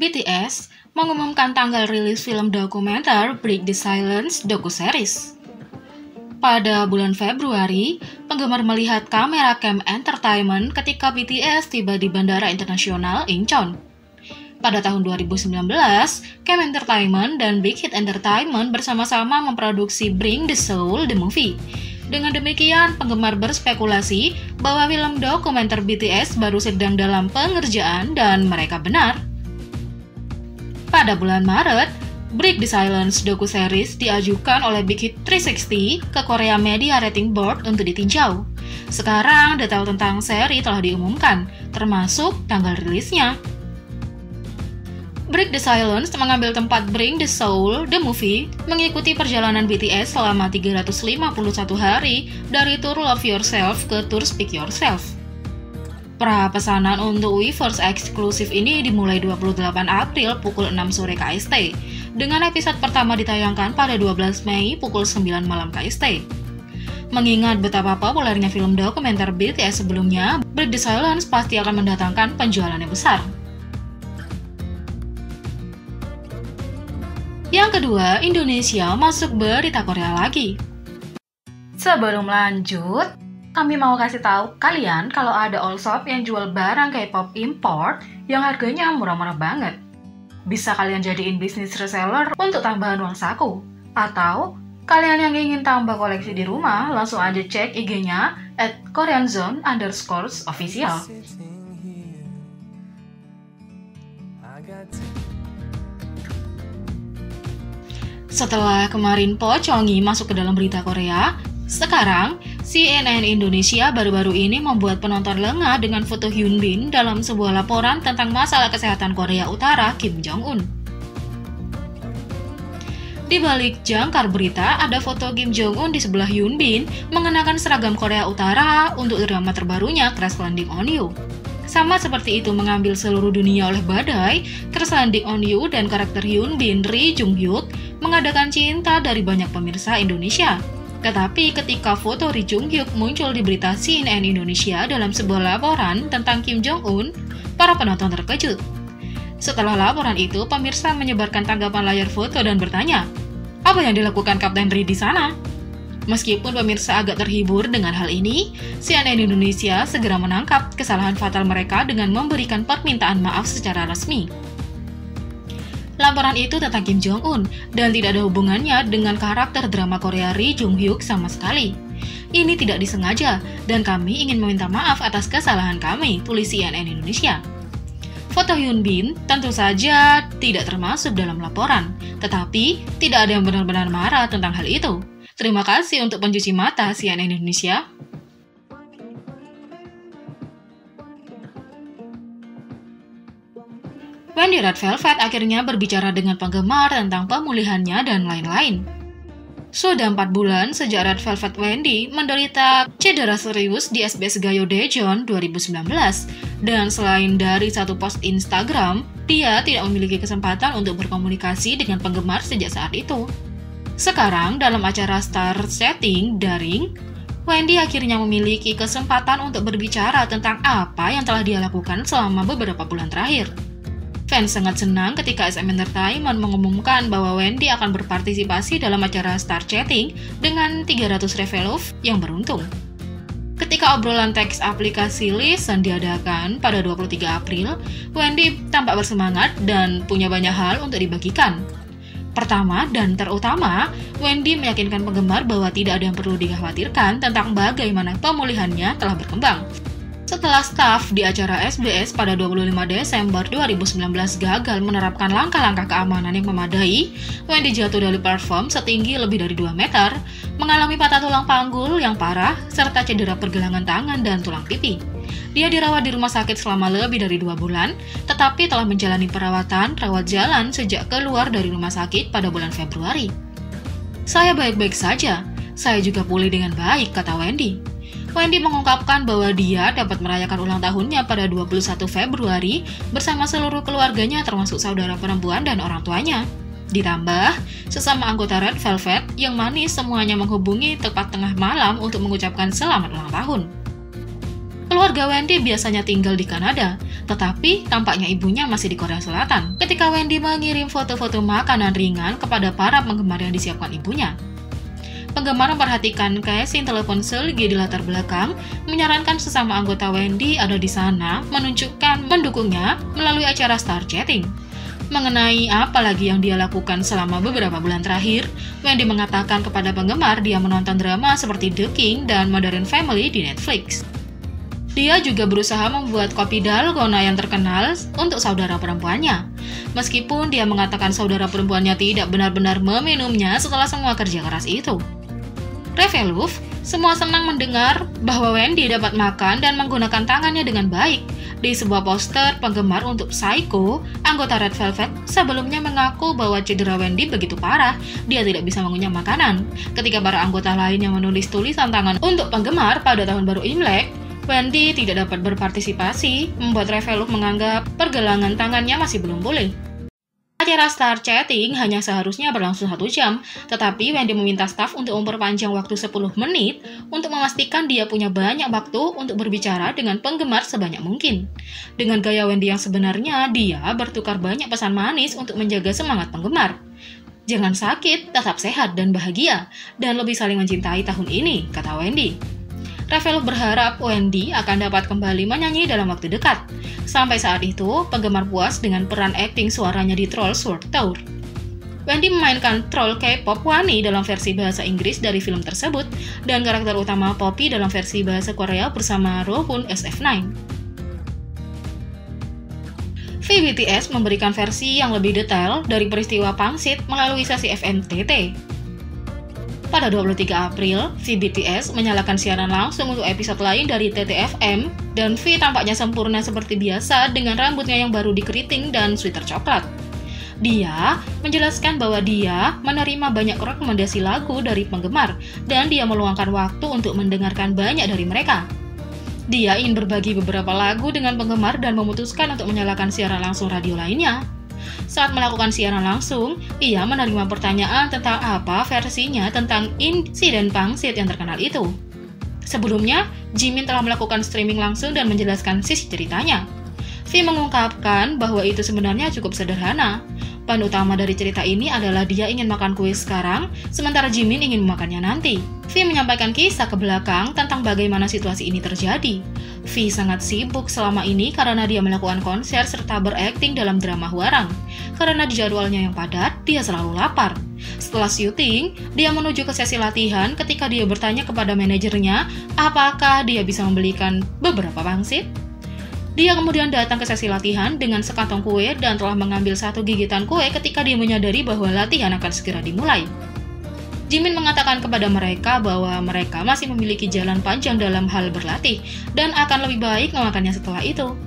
BTS mengumumkan tanggal rilis film dokumenter Break the Silence docu-series. Pada bulan Februari, penggemar melihat kamera Cam Entertainment ketika BTS tiba di Bandara Internasional Incheon. Pada tahun 2019, Cam Entertainment dan Big Hit Entertainment bersama-sama memproduksi Bring the Soul the Movie. Dengan demikian, penggemar berspekulasi bahwa film dokumenter BTS baru sedang dalam pengerjaan dan mereka benar. Pada bulan Maret, Break the Silence docu-series diajukan oleh Big Hit 360 ke Korea Media Rating Board untuk ditinjau. Sekarang, detail tentang seri telah diumumkan, termasuk tanggal rilisnya. Break the Silence mengambil tempat Bring the Soul the Movie mengikuti perjalanan BTS selama 351 hari dari Tour Love Yourself ke Tour Speak Yourself. Pra-pesanan untuk Weverse eksklusif ini dimulai 28 April pukul 6 sore KST, dengan episode pertama ditayangkan pada 12 Mei pukul 9 malam KST. Mengingat betapa populernya film dokumenter BTS sebelumnya, Break the Silence pasti akan mendatangkan penjualan yang besar. Yang kedua, Indonesia masuk berita Korea lagi. Sebelum lanjut, kami mau kasih tahu kalian kalau ada all shop yang jual barang K-pop import yang harganya murah-murah banget. Bisa kalian jadiin bisnis reseller untuk tambahan uang saku. Atau kalian yang ingin tambah koleksi di rumah, langsung aja cek IG-nya @koreanzone_official. Setelah kemarin Pocongi masuk ke dalam berita Korea, sekarang CNN Indonesia baru-baru ini membuat penonton lengah dengan foto Hyun Bin dalam sebuah laporan tentang masalah kesehatan Korea Utara Kim Jong-un. Di balik jangkar berita, ada foto Kim Jong-un di sebelah Hyun Bin mengenakan seragam Korea Utara untuk drama terbarunya Crash Landing on You. Sama seperti itu mengambil seluruh dunia oleh badai, Crash Landing on You dan karakter Hyun Bin Ri Jung Hyuk mengadakan cinta dari banyak pemirsa Indonesia. Tetapi ketika foto Ri Jung Hyuk muncul di berita CNN Indonesia dalam sebuah laporan tentang Kim Jong-un, para penonton terkejut. Setelah laporan itu, pemirsa menyebarkan tanggapan layar foto dan bertanya, apa yang dilakukan Kapten Ri di sana? Meskipun pemirsa agak terhibur dengan hal ini, CNN Indonesia segera menangkap kesalahan fatal mereka dengan memberikan permintaan maaf secara resmi. Laporan itu tentang Kim Jong-un dan tidak ada hubungannya dengan karakter drama Korea Ri Jung Hyuk sama sekali. Ini tidak disengaja dan kami ingin meminta maaf atas kesalahan kami, tulis CNN Indonesia. Foto Hyun Bin tentu saja tidak termasuk dalam laporan, tetapi tidak ada yang benar-benar marah tentang hal itu. Terima kasih untuk pencuci mata CNN Indonesia. Wendy Red Velvet akhirnya berbicara dengan penggemar tentang pemulihannya dan lain-lain. Sudah 4 bulan sejak Red Velvet Wendy menderita cedera serius di SBS Gayo Daejeon 2019, dan selain dari satu post Instagram, dia tidak memiliki kesempatan untuk berkomunikasi dengan penggemar sejak saat itu. Sekarang, dalam acara Star Setting daring, Wendy akhirnya memiliki kesempatan untuk berbicara tentang apa yang telah dia lakukan selama beberapa bulan terakhir. Fans sangat senang ketika SM Entertainment mengumumkan bahwa Wendy akan berpartisipasi dalam acara Star Chatting dengan 300 revelove yang beruntung. Ketika obrolan teks aplikasi Listen diadakan pada 23 April, Wendy tampak bersemangat dan punya banyak hal untuk dibagikan. Pertama dan terutama, Wendy meyakinkan penggemar bahwa tidak ada yang perlu dikhawatirkan tentang bagaimana pemulihannya telah berkembang. Setelah staf di acara SBS pada 25 Desember 2019 gagal menerapkan langkah-langkah keamanan yang memadai, Wendy jatuh dari platform setinggi lebih dari 2 meter, mengalami patah tulang panggul yang parah, serta cedera pergelangan tangan dan tulang pipi. Dia dirawat di rumah sakit selama lebih dari 2 bulan, tetapi telah menjalani perawatan rawat jalan sejak keluar dari rumah sakit pada bulan Februari. Saya baik-baik saja, saya juga pulih dengan baik, kata Wendy. Wendy mengungkapkan bahwa dia dapat merayakan ulang tahunnya pada 21 Februari bersama seluruh keluarganya termasuk saudara perempuan dan orang tuanya. Ditambah, sesama anggota Red Velvet yang manis semuanya menghubungi tepat tengah malam untuk mengucapkan selamat ulang tahun. Keluarga Wendy biasanya tinggal di Kanada, tetapi tampaknya ibunya masih di Korea Selatan ketika Wendy mengirim foto-foto makanan ringan kepada para penggemar yang disiapkan ibunya. Penggemar memperhatikan casing telepon seligi di latar belakang, menyarankan sesama anggota Wendy ada di sana menunjukkan mendukungnya melalui acara Star Chatting. Mengenai apa lagi yang dia lakukan selama beberapa bulan terakhir, Wendy mengatakan kepada penggemar dia menonton drama seperti The King dan Modern Family di Netflix. Dia juga berusaha membuat kopi dalgona yang terkenal untuk saudara perempuannya. Meskipun dia mengatakan saudara perempuannya tidak benar-benar meminumnya setelah semua kerja keras itu. Reveluf, semua senang mendengar bahwa Wendy dapat makan dan menggunakan tangannya dengan baik. Di sebuah poster penggemar untuk Psycho, anggota Red Velvet sebelumnya mengaku bahwa cedera Wendy begitu parah, dia tidak bisa mengunyah makanan. Ketika para anggota lainnya menulis tulisan tangan untuk penggemar pada tahun baru Imlek, Wendy tidak dapat berpartisipasi, membuat Reveluf menganggap pergelangan tangannya masih belum boleh. Acara Star Chatting hanya seharusnya berlangsung 1 jam, tetapi Wendy meminta staf untuk memperpanjang waktu 10 menit untuk memastikan dia punya banyak waktu untuk berbicara dengan penggemar sebanyak mungkin. Dengan gaya Wendy yang sebenarnya, dia bertukar banyak pesan manis untuk menjaga semangat penggemar. Jangan sakit, tetap sehat dan bahagia, dan lebih saling mencintai tahun ini, kata Wendy. Reveluf berharap Wendy akan dapat kembali menyanyi dalam waktu dekat. Sampai saat itu, penggemar puas dengan peran akting suaranya di Trolls World Tour. Wendy memainkan troll K-pop Wani dalam versi bahasa Inggris dari film tersebut, dan karakter utama Poppy dalam versi bahasa Korea bersama Rowoon SF9. VBTS memberikan versi yang lebih detail dari peristiwa pangsit melalui sesi FMTT. Pada 23 April, VBTS menyalakan siaran langsung untuk episode lain dari TTFM, dan V tampaknya sempurna seperti biasa dengan rambutnya yang baru dikeriting dan sweater coklat. Dia menjelaskan bahwa dia menerima banyak rekomendasi lagu dari penggemar, dan dia meluangkan waktu untuk mendengarkan banyak dari mereka. Dia ingin berbagi beberapa lagu dengan penggemar dan memutuskan untuk menyalakan siaran langsung radio lainnya. Saat melakukan siaran langsung, ia menerima pertanyaan tentang apa versinya tentang insiden pangsit yang terkenal itu. Sebelumnya, Jimin telah melakukan streaming langsung dan menjelaskan sisi ceritanya. V mengungkapkan bahwa itu sebenarnya cukup sederhana. Peran utama dari cerita ini adalah dia ingin makan kue sekarang, sementara Jimin ingin memakannya nanti. V menyampaikan kisah ke belakang tentang bagaimana situasi ini terjadi. V sangat sibuk selama ini karena dia melakukan konser serta berakting dalam drama Hwarang. Karena di jadwalnya yang padat, dia selalu lapar. Setelah syuting, dia menuju ke sesi latihan ketika dia bertanya kepada manajernya apakah dia bisa membelikan beberapa pangsit. Dia kemudian datang ke sesi latihan dengan sekantong kue dan telah mengambil 1 gigitan kue ketika dia menyadari bahwa latihan akan segera dimulai. Jimin mengatakan kepada mereka bahwa mereka masih memiliki jalan panjang dalam hal berlatih dan akan lebih baik memakannya setelah itu.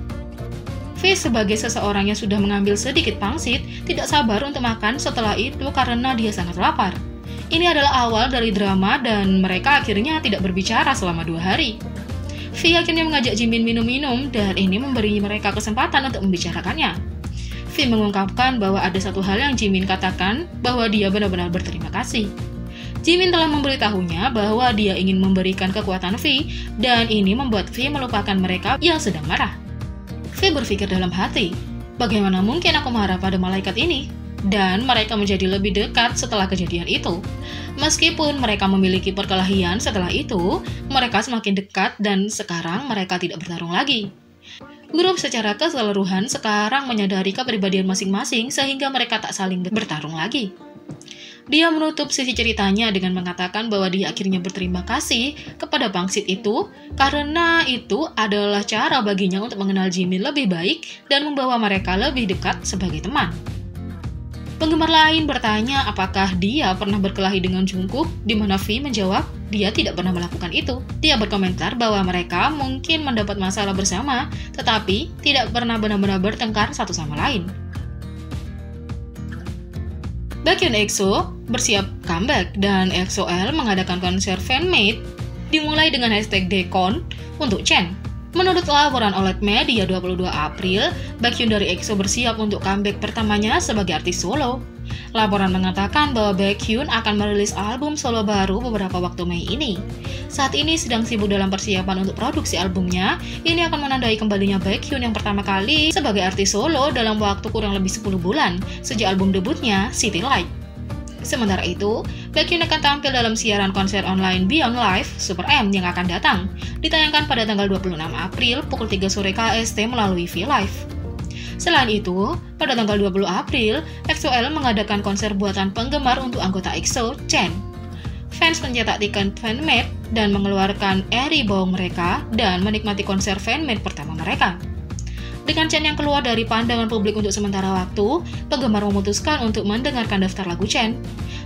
V sebagai seseorang yang sudah mengambil sedikit pangsit tidak sabar untuk makan setelah itu karena dia sangat lapar. Ini adalah awal dari drama dan mereka akhirnya tidak berbicara selama 2 hari. V akhirnya mengajak Jimin minum-minum dan ini memberi mereka kesempatan untuk membicarakannya. V mengungkapkan bahwa ada satu hal yang Jimin katakan bahwa dia benar-benar berterima kasih. Jimin telah memberitahunya bahwa dia ingin memberikan kekuatan V dan ini membuat V melupakan mereka yang sedang marah. V berpikir dalam hati, bagaimana mungkin aku marah pada malaikat ini? Dan mereka menjadi lebih dekat setelah kejadian itu. Meskipun mereka memiliki perkelahian setelah itu, mereka semakin dekat dan sekarang mereka tidak bertarung lagi. Grup secara keseluruhan sekarang menyadari kepribadian masing-masing sehingga mereka tak saling bertarung lagi. Dia menutup sisi ceritanya dengan mengatakan bahwa dia akhirnya berterima kasih kepada pangsit itu karena itu adalah cara baginya untuk mengenal Jimin lebih baik dan membawa mereka lebih dekat sebagai teman. Penggemar lain bertanya apakah dia pernah berkelahi dengan Jungkook, di mana V menjawab dia tidak pernah melakukan itu. Dia berkomentar bahwa mereka mungkin mendapat masalah bersama, tetapi tidak pernah benar-benar bertengkar satu sama lain. Baekhyun EXO bersiap comeback dan EXO-L mengadakan konser fan-made dimulai dengan hashtag #Daecon untuk Chen. Menurut laporan oleh media 22 April, Baekhyun dari EXO bersiap untuk comeback pertamanya sebagai artis solo. Laporan mengatakan bahwa Baekhyun akan merilis album solo baru beberapa waktu Mei ini. Saat ini sedang sibuk dalam persiapan untuk produksi albumnya. Ini akan menandai kembalinya Baekhyun yang pertama kali sebagai artis solo dalam waktu kurang lebih 10 bulan sejak album debutnya City Light. Sementara itu, Baekhyun akan tampil dalam siaran konser online Beyond Live Super M yang akan datang, ditayangkan pada tanggal 26 April pukul 3 sore KST melalui V-Live. Selain itu, pada tanggal 20 April, EXO-L mengadakan konser buatan penggemar untuk anggota EXO, Chen. Fans mencetak tiket fanmade dan mengeluarkan Eribong mereka dan menikmati konser fanmade pertama mereka. Dengan Chen yang keluar dari pandangan publik untuk sementara waktu, penggemar memutuskan untuk mendengarkan daftar lagu Chen.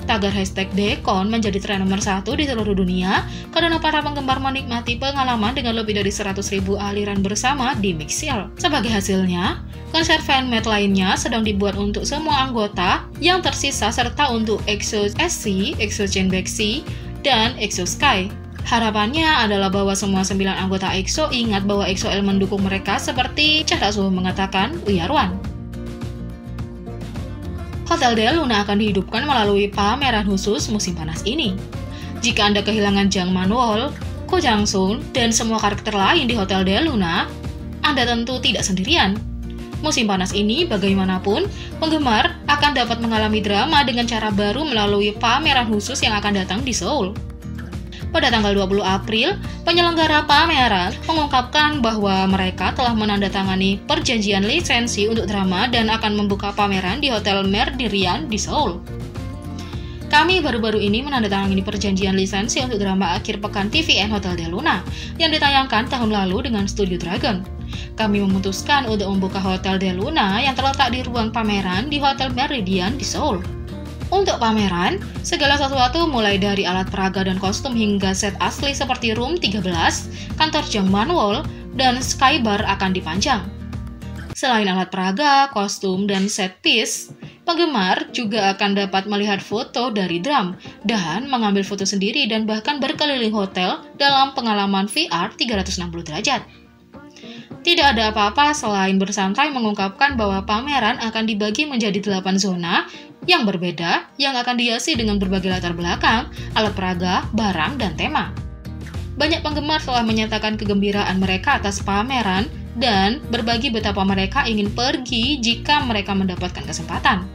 Tagar #Dekon menjadi tren nomor 1 di seluruh dunia karena para penggemar menikmati pengalaman dengan lebih dari 100.000 aliran bersama di Mixer. Sebagai hasilnya, konser fanmade lainnya sedang dibuat untuk semua anggota yang tersisa serta untuk EXO SC, EXO Chen Baekshi, dan EXO Sky. Harapannya adalah bahwa semua 9 anggota EXO ingat bahwa EXO-L mendukung mereka seperti Cha Tak-soo mengatakan Uyarwan. Hotel Del Luna akan dihidupkan melalui pameran khusus musim panas ini. Jika Anda kehilangan Jang Man-wol, Ko Jang-sun, dan semua karakter lain di Hotel Del Luna, Anda tentu tidak sendirian. Musim panas ini, bagaimanapun, penggemar akan dapat mengalami drama dengan cara baru melalui pameran khusus yang akan datang di Seoul. Pada tanggal 20 April, penyelenggara pameran mengungkapkan bahwa mereka telah menandatangani perjanjian lisensi untuk drama dan akan membuka pameran di Hotel Merdirian di Seoul. Kami baru-baru ini menandatangani perjanjian lisensi untuk drama akhir pekan TVN Hotel Del Luna yang ditayangkan tahun lalu dengan Studio Dragon. Kami memutuskan untuk membuka Hotel Del Luna yang terletak di ruang pameran di Hotel Meridian di Seoul. Untuk pameran, segala sesuatu mulai dari alat peraga dan kostum hingga set asli seperti Room 13, kantor Jang Man-wol, dan Skybar akan dipajang. Selain alat peraga, kostum, dan set piece, penggemar juga akan dapat melihat foto dari drum dan mengambil foto sendiri dan bahkan berkeliling hotel dalam pengalaman VR 360 derajat. Tidak ada apa-apa selain bersantai mengungkapkan bahwa pameran akan dibagi menjadi 8 zona yang berbeda yang akan dihiasi dengan berbagai latar belakang, alat peraga, barang, dan tema. Banyak penggemar telah menyatakan kegembiraan mereka atas pameran dan berbagi betapa mereka ingin pergi jika mereka mendapatkan kesempatan.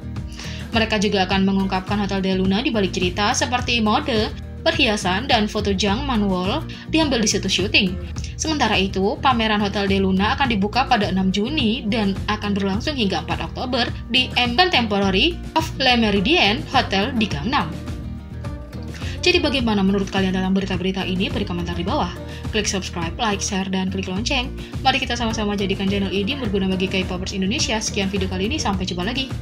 Mereka juga akan mengungkapkan Hotel Del Luna di balik cerita seperti mode, perhiasan, dan foto Jang Man-wol diambil di situs syuting. Sementara itu, pameran Hotel Del Luna akan dibuka pada 6 Juni dan akan berlangsung hingga 4 Oktober di M Contemporary of Le Méridien Hotel di Gangnam. Jadi bagaimana menurut kalian dalam berita-berita ini? Beri komentar di bawah. Klik subscribe, like, share, dan klik lonceng. Mari kita sama-sama jadikan channel ini berguna bagi K-popers Indonesia. Sekian video kali ini, sampai jumpa lagi.